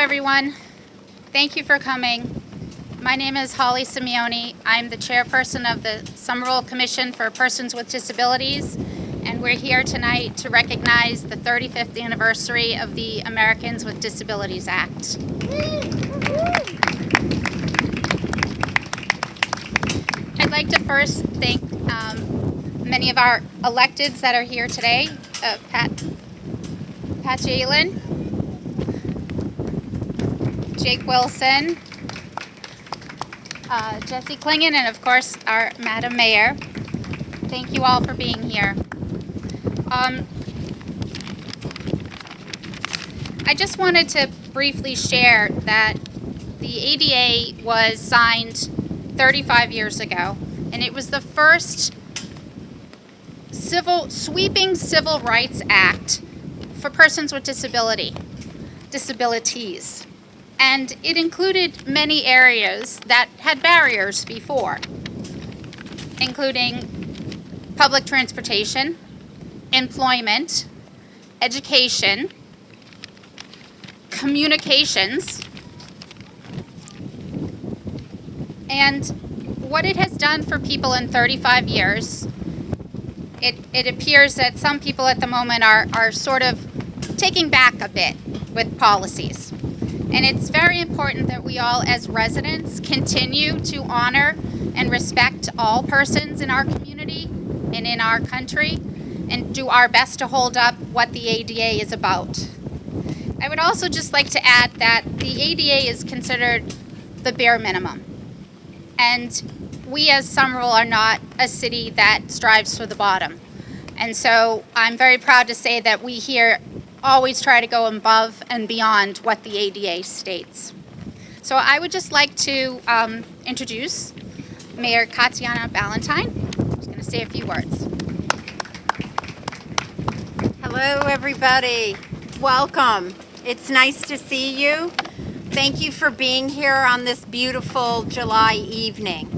everyone. Thank you for coming. My name is Holly Simeone. I'm the chairperson of the Somerville Commission for Persons with Disabilities, and we're here tonight to recognize the 35th anniversary of the Americans with Disabilities Act. I'd like to first thank many of our electeds that are here today, Pat Jalen, Jake Wilson, Jesse Klingen, and of course our Madam Mayor. Thank you all for being here. I just wanted to briefly share that the ADA was signed 35 years ago, and it was the first sweeping civil rights act for persons with disabilities. And it included many areas that had barriers before, including public transportation, employment, education, communications, and what it has done for people in 35 years, it appears that some people at the moment are sort of taking back a bit with policies. And it's very important that we all as residents continue to honor and respect all persons in our community and in our country and do our best to hold up what the ADA is about. I would also just like to add that the ADA is considered the bare minimum. And we as Somerville are not a city that strives for the bottom. And so I'm very proud to say that we here always try to go above and beyond what the ADA states. So I would just like to introduce Mayor Katiana Ballantyne, who's going to say a few words. Hello, everybody. Welcome. It's nice to see you. Thank you for being here on this beautiful July evening.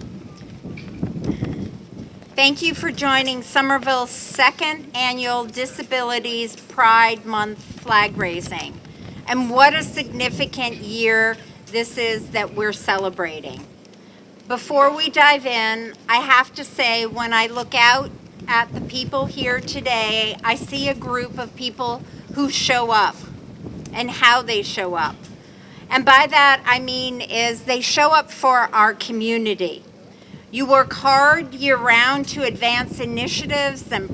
Thank you for joining Somerville's second annual Disabilities Pride Month flag raising. And what a significant year this is that we're celebrating. Before we dive in, I have to say when I look out at the people here today, I see a group of people who show up and how they show up. And by that I mean is they show up for our community. You work hard year-round to advance initiatives and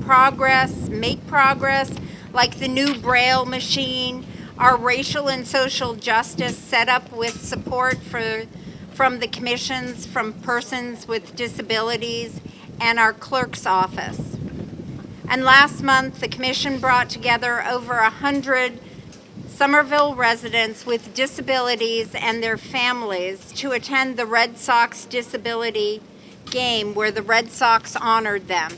make progress, like the new Braille machine, our racial and social justice setup with support from the commissions, from persons with disabilities, and our clerk's office. And last month, the commission brought together over 100 Somerville residents with disabilities and their families to attend the Red Sox disability game where the Red Sox honored them.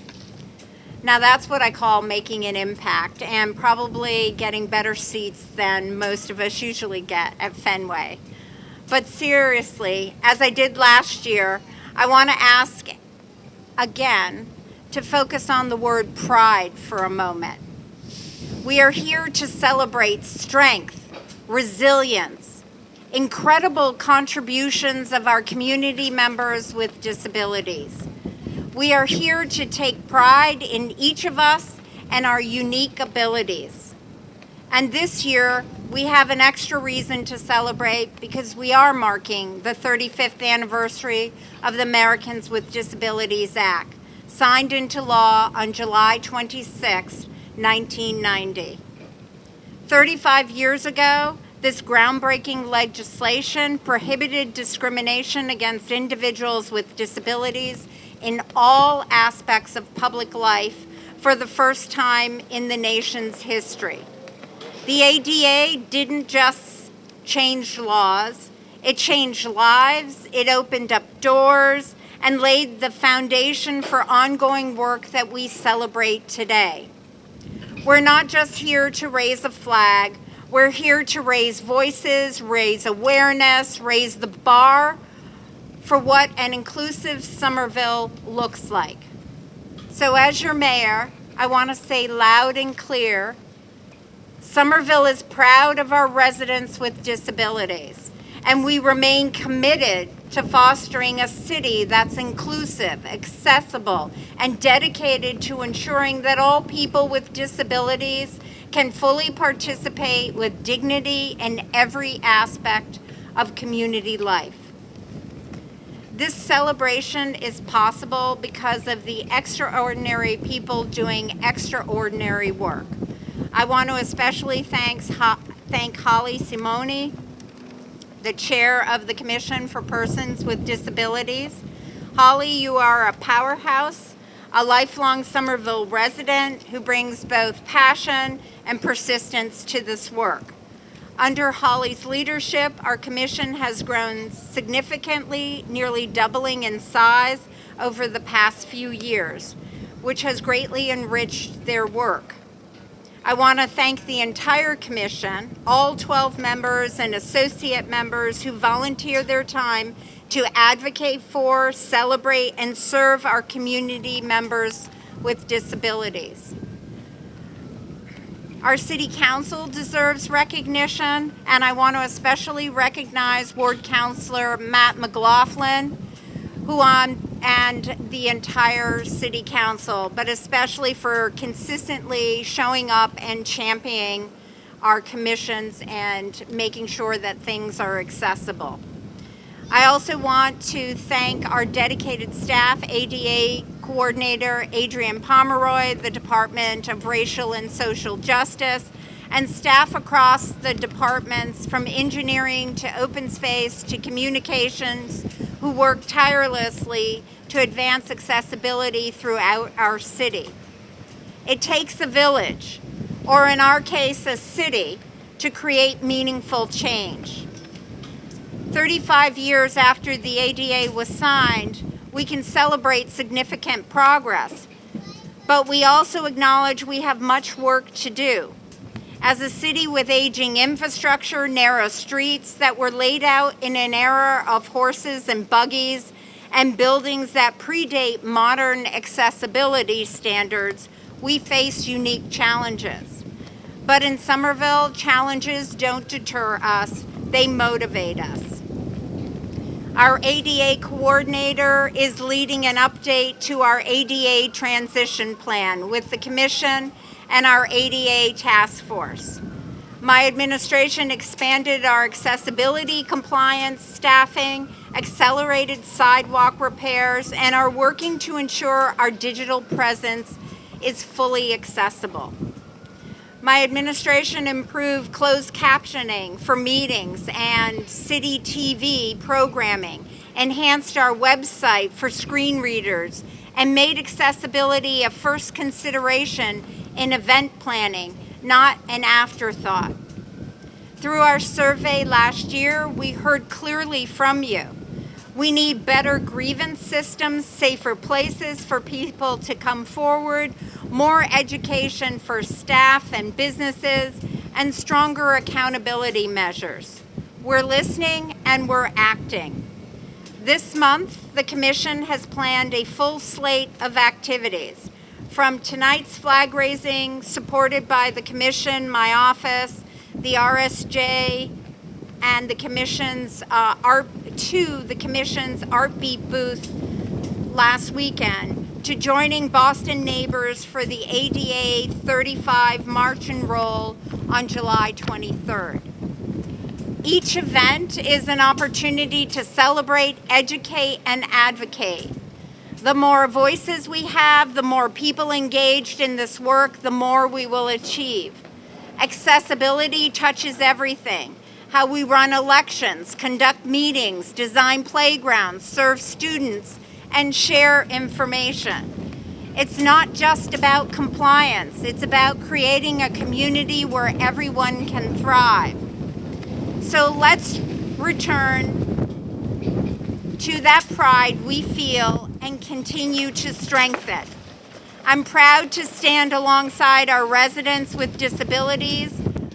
Now that's what I call making an impact and probably getting better seats than most of us usually get at Fenway. But seriously, as I did last year, I want to ask again to focus on the word pride for a moment. We are here to celebrate strength, resilience, incredible contributions of our community members with disabilities. We are here to take pride in each of us and our unique abilities. And this year, we have an extra reason to celebrate because we are marking the 35th anniversary of the Americans with Disabilities Act, signed into law on July 26, 1990. 35 years ago, this groundbreaking legislation prohibited discrimination against individuals with disabilities in all aspects of public life for the first time in the nation's history. The ADA didn't just change laws, it changed lives, it opened up doors, and laid the foundation for ongoing work that we celebrate today. We're not just here to raise a flag, we're here to raise voices, raise awareness, raise the bar for what an inclusive Somerville looks like. So as your mayor, I want to say loud and clear Somerville is proud of our residents with disabilities, and we remain committed to fostering a city that's inclusive, accessible, and dedicated to ensuring that all people with disabilities can fully participate with dignity in every aspect of community life. This celebration is possible because of the extraordinary people doing extraordinary work. I want to especially thank Holly Simoni, the chair of the Commission for Persons with Disabilities. Holly, you are a powerhouse, a lifelong Somerville resident who brings both passion and persistence to this work. Under Holly's leadership, our commission has grown significantly, nearly doubling in size over the past few years, which has greatly enriched their work. I want to thank the entire commission, all 12 members and associate members who volunteer their time to advocate for, celebrate, and serve our community members with disabilities. Our City Council deserves recognition, and I want to especially recognize Ward Councilor Matt McLaughlin, and the entire City Council, but especially for consistently showing up and championing our commissions and making sure that things are accessible. I also want to thank our dedicated staff, ADA Coordinator Adrian Pomeroy, the Department of Racial and Social Justice, and staff across the departments from engineering to open space to communications who work tirelessly to advance accessibility throughout our city. It takes a village, or in our case, a city, to create meaningful change. 35 years after the ADA was signed, we can celebrate significant progress, but we also acknowledge we have much work to do. As a city with aging infrastructure, narrow streets that were laid out in an era of horses and buggies, and buildings that predate modern accessibility standards, we face unique challenges. But in Somerville, challenges don't deter us, they motivate us. Our ADA coordinator is leading an update to our ADA transition plan with the Commission and our ADA task force. My administration expanded our accessibility compliance staffing, accelerated sidewalk repairs, and are working to ensure our digital presence is fully accessible. My administration improved closed captioning for meetings and city TV programming, enhanced our website for screen readers, and made accessibility a first consideration in event planning, not an afterthought. Through our survey last year, we heard clearly from you. We need better grievance systems, safer places for people to come forward, more education for staff and businesses, and stronger accountability measures. We're listening and we're acting. This month, the Commission has planned a full slate of activities. From tonight's flag raising, supported by the Commission, my office, the RSJ, and the Commission's Art Beat booth last weekend, to joining Boston neighbors for the ADA 35 March and Roll on July 23rd. Each event is an opportunity to celebrate, educate, and advocate. The more voices we have, the more people engaged in this work, the more we will achieve. Accessibility touches everything. How we run elections, conduct meetings, design playgrounds, serve students, and share information. It's not just about compliance, it's about creating a community where everyone can thrive. So let's return to that pride we feel and continue to strengthen. I'm proud to stand alongside our residents with disabilities.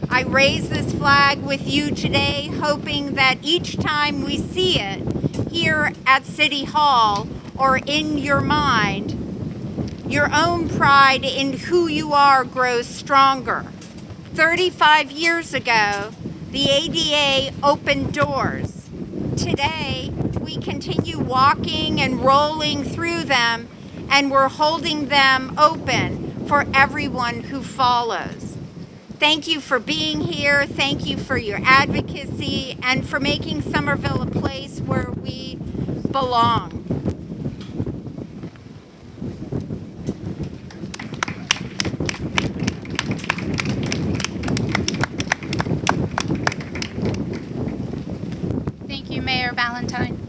I raise this flag with you today, hoping that each time we see it here at City Hall or in your mind, your own pride in who you are grows stronger. 35 years ago, the ADA opened doors. Today, we continue walking and rolling through them, and we're holding them open for everyone who follows. Thank you for being here. Thank you for your advocacy and for making Somerville a place where we belong. Thank you, Mayor Ballantyne.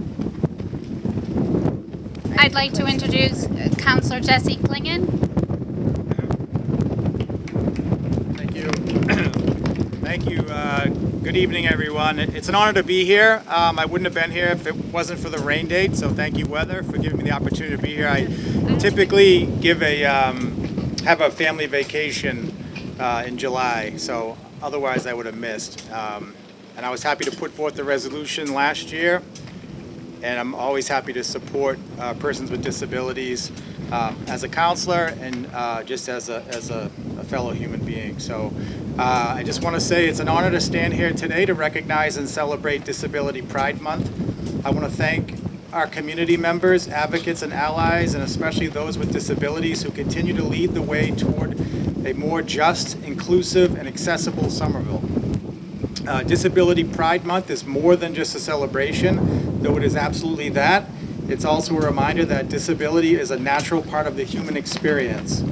I'd like to introduce Councillor Jesse Klingen. Thank you. Thank you. Good evening, everyone. It's an honor to be here. I wouldn't have been here if it wasn't for the rain date, so thank you, weather, for giving me the opportunity to be here. I typically have a family vacation in July, so otherwise I would have missed. And I was happy to put forth the resolution last year, and I'm always happy to support persons with disabilities as a counselor and just as a fellow human being. So I just want to say it's an honor to stand here today to recognize and celebrate Disability Pride Month. I want to thank our community members, advocates, and allies, and especially those with disabilities who continue to lead the way toward a more just, inclusive, and accessible Somerville. Disability Pride Month is more than just a celebration, though it is absolutely that. It's also a reminder that disability is a natural part of the human experience.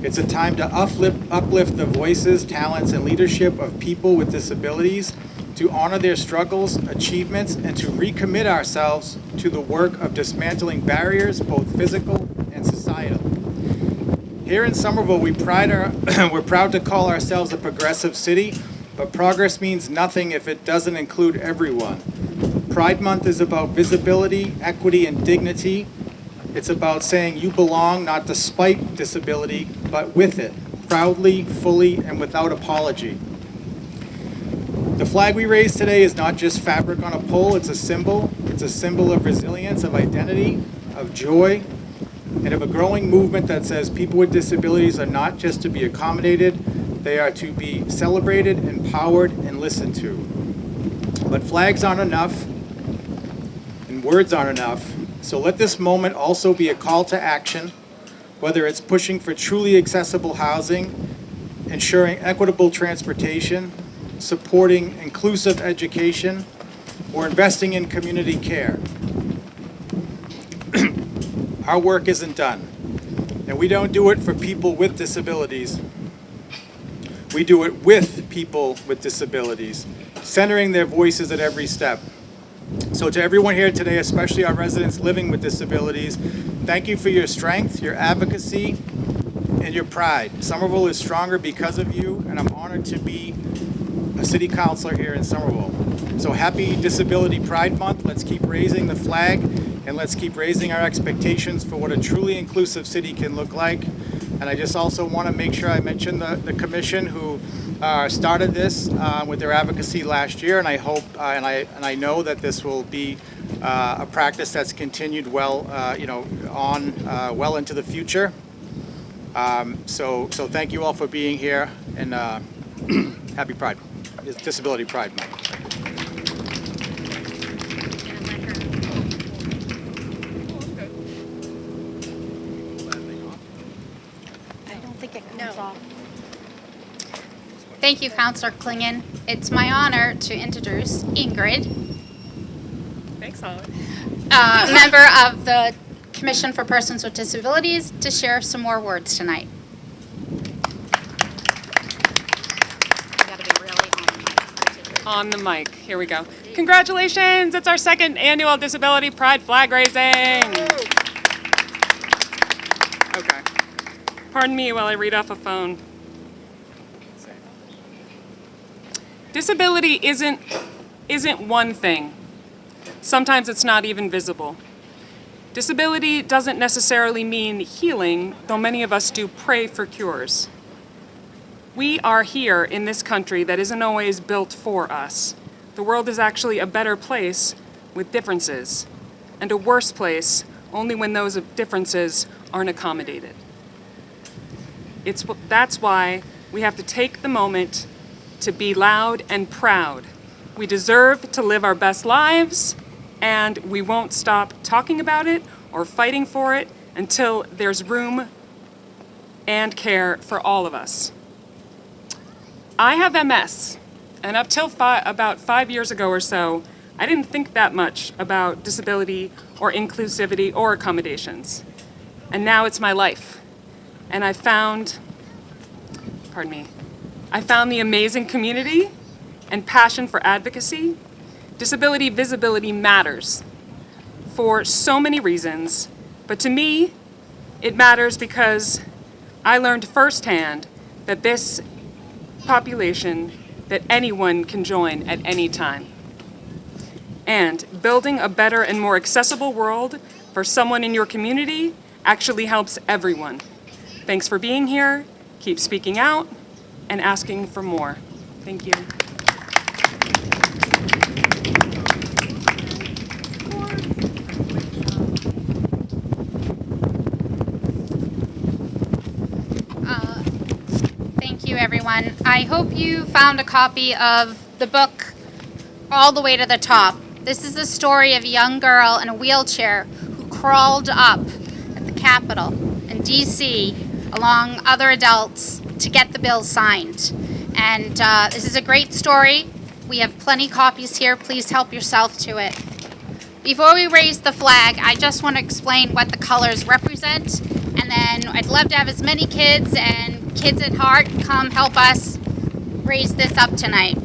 It's a time to uplift the voices, talents, and leadership of people with disabilities, to honor their struggles, achievements, and to recommit ourselves to the work of dismantling barriers, both physical and societal. Here in Somerville, we're proud to call ourselves a progressive city, but progress means nothing if it doesn't include everyone. Pride Month is about visibility, equity, and dignity. It's about saying you belong not despite disability, but with it, proudly, fully, and without apology. The flag we raise today is not just fabric on a pole, it's a symbol. It's a symbol of resilience, of identity, of joy, and of a growing movement that says people with disabilities are not just to be accommodated, they are to be celebrated, empowered, and listened to. But flags aren't enough, and words aren't enough, so let this moment also be a call to action, whether it's pushing for truly accessible housing, ensuring equitable transportation, supporting inclusive education, or investing in community care. Our work isn't done, and we don't do it for people with disabilities. We do it with people with disabilities, centering their voices at every step. So to everyone here today, especially our residents living with disabilities, thank you for your strength, your advocacy, and your pride. Somerville is stronger because of you, and I'm honored to be a city councilor here in Somerville. So happy Disability Pride Month. Let's keep raising the flag, and let's keep raising our expectations for what a truly inclusive city can look like. And I just also want to make sure I mention the commission who started this with their advocacy last year, and I hope and I know that this will be a practice that's continued well, well into the future. So thank you all for being here, and happy Pride, Disability Pride Month. Thank you, Councillor Klingen. It's my honor to introduce Ingrid. Thanks, Holly. Member of the Commission for Persons with Disabilities, to share some more words tonight. On the mic. Here we go. Congratulations! It's our second annual Disability Pride flag raising. Okay. Pardon me while I read off a phone. Disability isn't one thing. Sometimes it's not even visible. Disability doesn't necessarily mean healing, though many of us do pray for cures. We are here in this country that isn't always built for us. The world is actually a better place with differences, and a worse place only when those differences aren't accommodated. That's why we have to take the moment to be loud and proud. We deserve to live our best lives, and we won't stop talking about it or fighting for it until there's room and care for all of us. I have MS, and up till about 5 years ago or so, I didn't think that much about disability or inclusivity or accommodations. And now it's my life. And I found the amazing community and passion for advocacy. Disability visibility matters for so many reasons, but to me, it matters because I learned firsthand that this population, that anyone can join at any time. And building a better and more accessible world for someone in your community actually helps everyone. Thanks for being here. Keep speaking out and asking for more. Thank you. Thank you, everyone. I hope you found a copy of the book All the Way to the Top. This is the story of a young girl in a wheelchair who crawled up at the Capitol in D.C. along other adults to get the bill signed. And this is a great story. We have plenty copies here. Please help yourself to it. Before we raise the flag, I just want to explain what the colors represent. And then I'd love to have as many kids and kids at heart come help us raise this up tonight.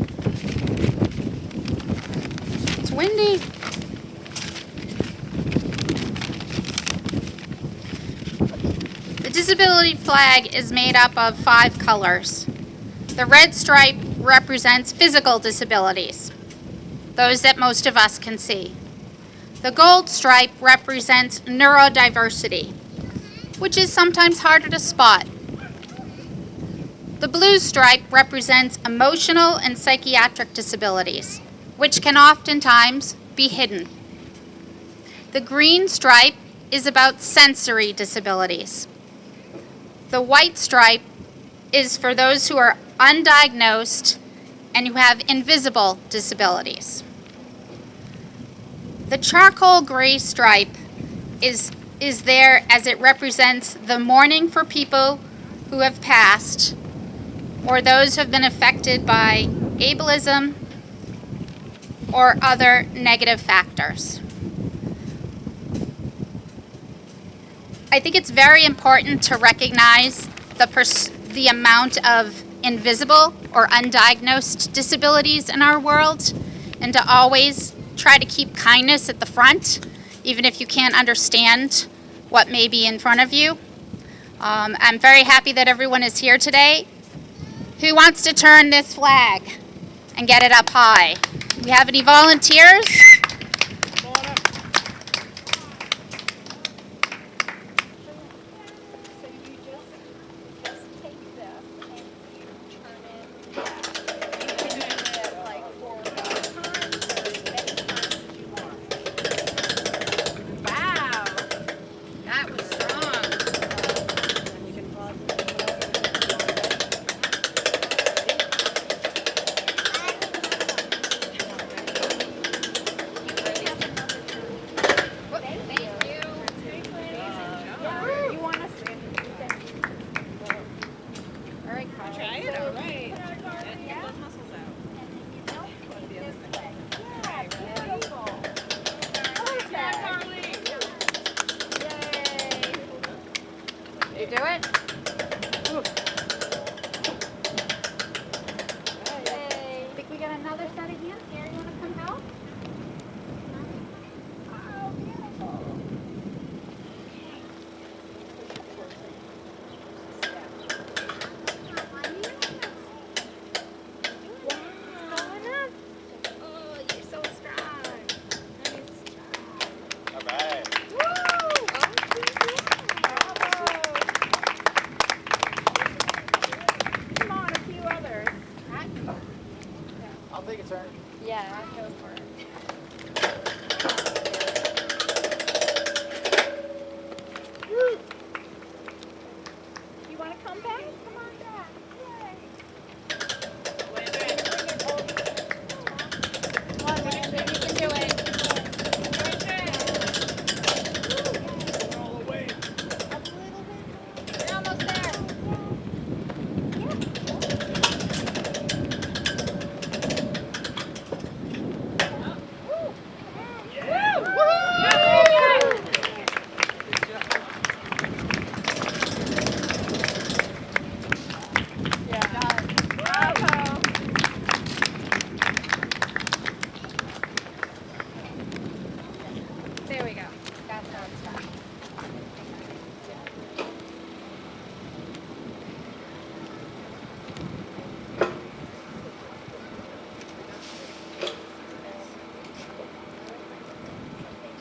It's windy. The disability flag is made up of 5 colors. The red stripe represents physical disabilities, those that most of us can see. The gold stripe represents neurodiversity, which is sometimes harder to spot. The blue stripe represents emotional and psychiatric disabilities, which can oftentimes be hidden. The green stripe is about sensory disabilities. The white stripe is for those who are undiagnosed and who have invisible disabilities. The charcoal gray stripe is there as it represents the mourning for people who have passed or those who have been affected by ableism or other negative factors. I think it's very important to recognize the amount of invisible or undiagnosed disabilities in our world, and to always try to keep kindness at the front, even if you can't understand what may be in front of you. I'm very happy that everyone is here today. Who wants to turn this flag and get it up high? Do we have any volunteers?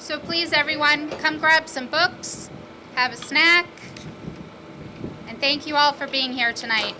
So please, everyone, come grab some books, have a snack, and thank you all for being here tonight.